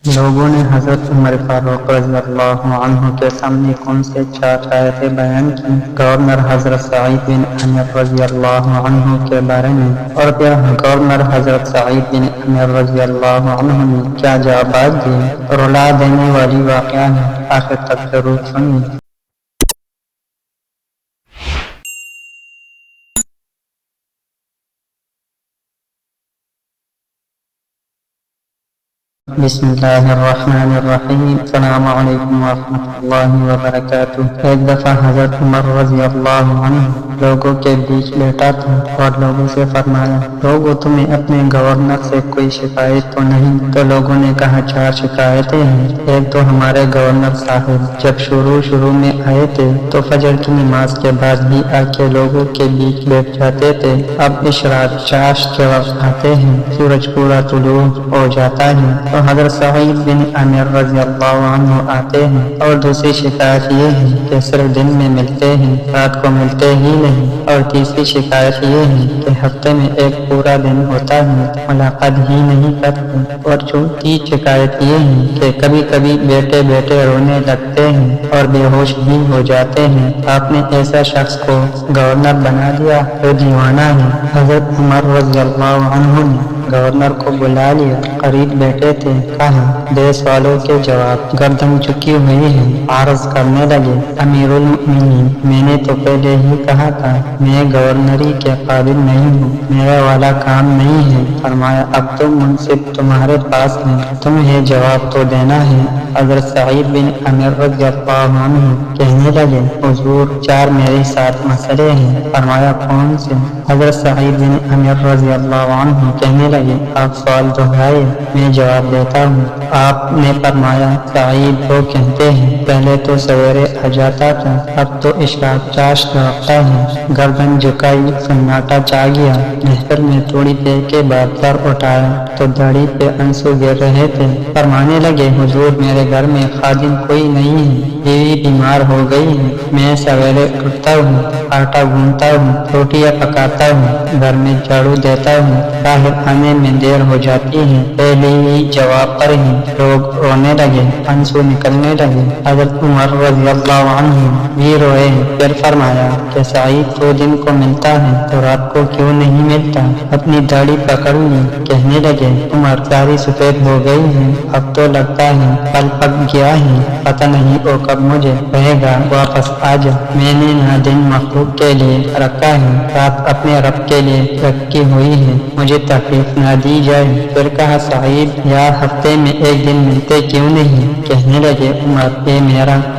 لوگوں نے حضرت عمر فاروق رضی اللہ عنہ کے سامنے کون سے 4 آیتیں بیان کی؟ گورنر حضرت سعید بن عامر رضی اللہ عنہ کے بارے میں، اور پھر گورنر حضرت سعید بن عامر رضی اللہ عنہ نے کیا جوابات دیے؟ رلا دینے والی واقعہ ہے، آخر تک ضرور سنیے۔ بسم اللہ الرحمن الرحیم۔ السلام علیکم ورحمۃ اللہ وبرکاتہ۔ ایک دفعہ حضرت عمر رضی اللہ عنہ لوگوں کے بیچ بیٹھا تھا اور لوگوں سے فرمایا، لوگوں تمہیں اپنے گورنر سے کوئی شکایت تو نہیں؟ تو لوگوں نے کہا 4 شکایتیں ہیں۔ ایک تو ہمارے گورنر صاحب جب شروع میں آئے تھے تو فجر کی نماز کے بعد ہی آ کے لوگوں کے بیچ بیٹھ جاتے تھے۔ اب اشراق چاش کے وقت آتے ہیں، سورج پورا طلوع ہو جاتا ہے تو حضرت سعید بن عامر رضی اللہ عنہ آتے ہیں۔ اور دوسری شکایت یہ ہے کہ صرف دن میں ملتے ہیں، رات کو ملتے ہی نہیں۔ اور تیسری شکایت یہ ہے کہ ہفتے میں ایک پورا دن ہوتا ہے، ملاقات ہی نہیں کرتے۔ اور چوتھی شکایت یہ ہے کہ کبھی کبھی بیٹھے بیٹھے رونے لگتے ہیں اور بے ہوش بھی ہو جاتے ہیں۔ آپ نے ایسا شخص کو گورنر بنا دیا جو دیوانہ ہے۔ حضرت عمر رضی اللہ عنہ نے گورنر کو بلا لیا، قریب بیٹھے تھے، کہا دیس والوں کے جواب گردن جھکی ہوئی ہے۔ عرض کرنے لگے، امیر المؤمنین، میں نے تو پہلے ہی کہا تھا میں گورنری کے قابل نہیں ہوں، میرا والا کام نہیں ہے۔ فرمایا اب تو منصب تمہارے پاس ہے، تمہیں جواب تو دینا ہے۔ حضرت سعید بن عامر رضی اللہ عنہ کہنے لگے، حضور 4 میرے ساتھ مسئلے ہیں۔ فرمایا کون سے؟ حضرت سعید بن عامر رضی اللہ عنہ کہنے لگے، آپ سوال دہرائے، میں جواب دیتا ہوں۔ آپ نے فرمایا سعید وہ کہتے ہیں پہلے تو سویرے آ جاتا تھا، اب تو اشراق چاش کا وقت ہے۔ گردن جھکائی، سناٹا چھا گیا۔ محفل میں تھوڑی دیر کے بعد سر اٹھایا تو داڑھی پہ آنسو گر رہے تھے۔ فرمانے لگے، حضور میرے گھر میں خادم کوئی نہیں ہے، بیوی بیمار ہو گئی ہے، میں سویرے اٹھتا ہوں، آٹا گوندتا ہوں، روٹیاں پکاتا ہوں، گھر میں جھاڑو دیتا ہوں، باہر آنے میں دیر ہو جاتی ہے۔ پہلے ہی جواب پر ہی لوگ رونے لگے، آنسو نکلنے لگے۔ حضرت عمر رضی اللہ عنہ بھی روئے۔ پھر فرمایا کہ سعید کو دن کو ملتا ہے تو رات کو کیوں نہیں ملتا؟ اپنی داڑھی پکڑ لی۔ کہنے لگے، عمر ساری سفید ہو گئی ہے، اب تو لگتا ہے پھل پک گیا ہے، پتہ نہیں وہ کب مجھے کہے گا واپس آ جا۔ میں نے نہ دن مخلوق کے لیے رکھا ہے، رات اپنے رب کے لیے رکھی ہوئی ہے، مجھے تکلیف نہ دی جائے۔ پھر کہا سعید یار ہفتے میں ایک دن ملتے کیوں نہیں؟ کہنے لگے، عمر یہ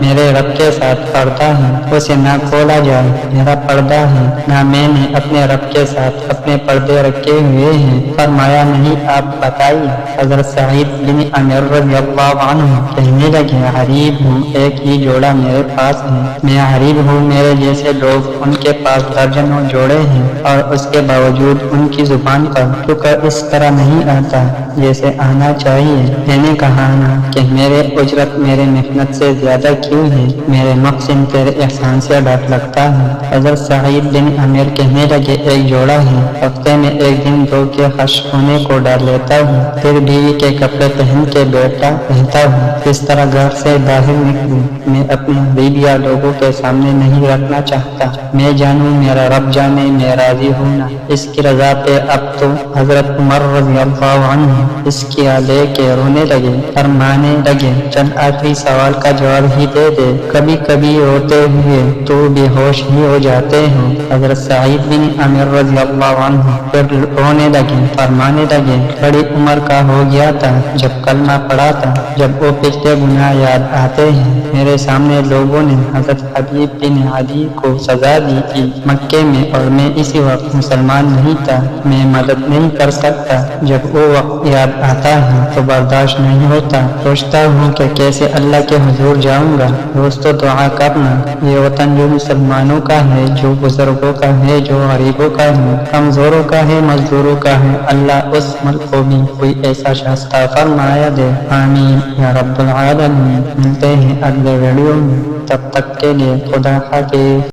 میرے رب کے ساتھ پردہ ہے، اسے نہ کھولا جائے، میرا پردہ ہے، نہ میں نے اپنے رب کے ساتھ اپنے پردے رکھے ہوئے ہیں۔ فرمایا نہیں آپ بتائیے۔ حضرت سعید بن عامر رضی اللہ عنہ کہنے لگے، غریب ہوں، ایک ہی جوڑا میرے پاس ہے، میں غریب ہوں، میرے جیسے لوگ ان کے پاس درجنوں جوڑے ہیں، اور اس کے باوجود ان کی زبان پر شکر اس طرح نہیں آتا جیسے آنا چاہیے۔ میں نے کہا نا کہ میرے اجرت میرے محنت سے زیادہ کیوں ہے، میرے مقصد تیرے احسان سے ڈر لگتا ہے۔ حضرت سعید بن عامر کہنے لگے، ایک جوڑا ہے، ہفتے میں ایک دن دھو کے خشک ہونے کو ڈر لیتا ہوں، پھر بیوی کے کپڑے پہن کے بیٹھا رہتا ہوں، اس طرح گھر سے باہر نکلوں میں اپنی بیویاں لوگوں کے سامنے نہیں رکھنا چاہتا، میں جانوں میرا رب جانے میں راضی ہوں نا، اس کی رضا پہ۔ اب تو حضرت عمر رضی اللہ عنہ اس کی لے کے رونے لگے، فرمانے لگے چند آخری سوال کا جواب ہی دے دے، کبھی کبھی روتے ہوئے تو بے ہوش ہی ہو جاتے ہیں۔ حضرت سعید بن عامر رضی اللہ عنہ پھر رونے لگے، فرمانے لگے بڑی عمر کا ہو گیا تھا جب کلمہ پڑھا تھا، جب وہ پچھلے گناہ یاد آتے ہیں۔ میرے سامنے لوگوں نے حضرت حبیب بن عدی کو سزا دی تھی مکے میں، اور میں اسی وقت مسلمان نہیں تھا، میں مدد نہیں کر سکتا، جب وہ وقت یاد آتا ہے تو برداشت نہیں ہوتا، سوچتا ہوں کہ کیسے اللہ کے حضور جاؤں گا۔ دوستو دعا کرنا، یہ وطن جو مسلمانوں کا ہے، جو بزرگوں کا ہے، جو غریبوں کا ہے، کمزوروں کا ہے، مزدوروں کا ہے، اللہ اس ملک کو بھی کوئی ایسا شخص عطا فرمایا دے، آمین یا رب العالمین۔ ملتے ہیں اگلے ویڈیو میں، تب تک کے لیے خدا حافظ۔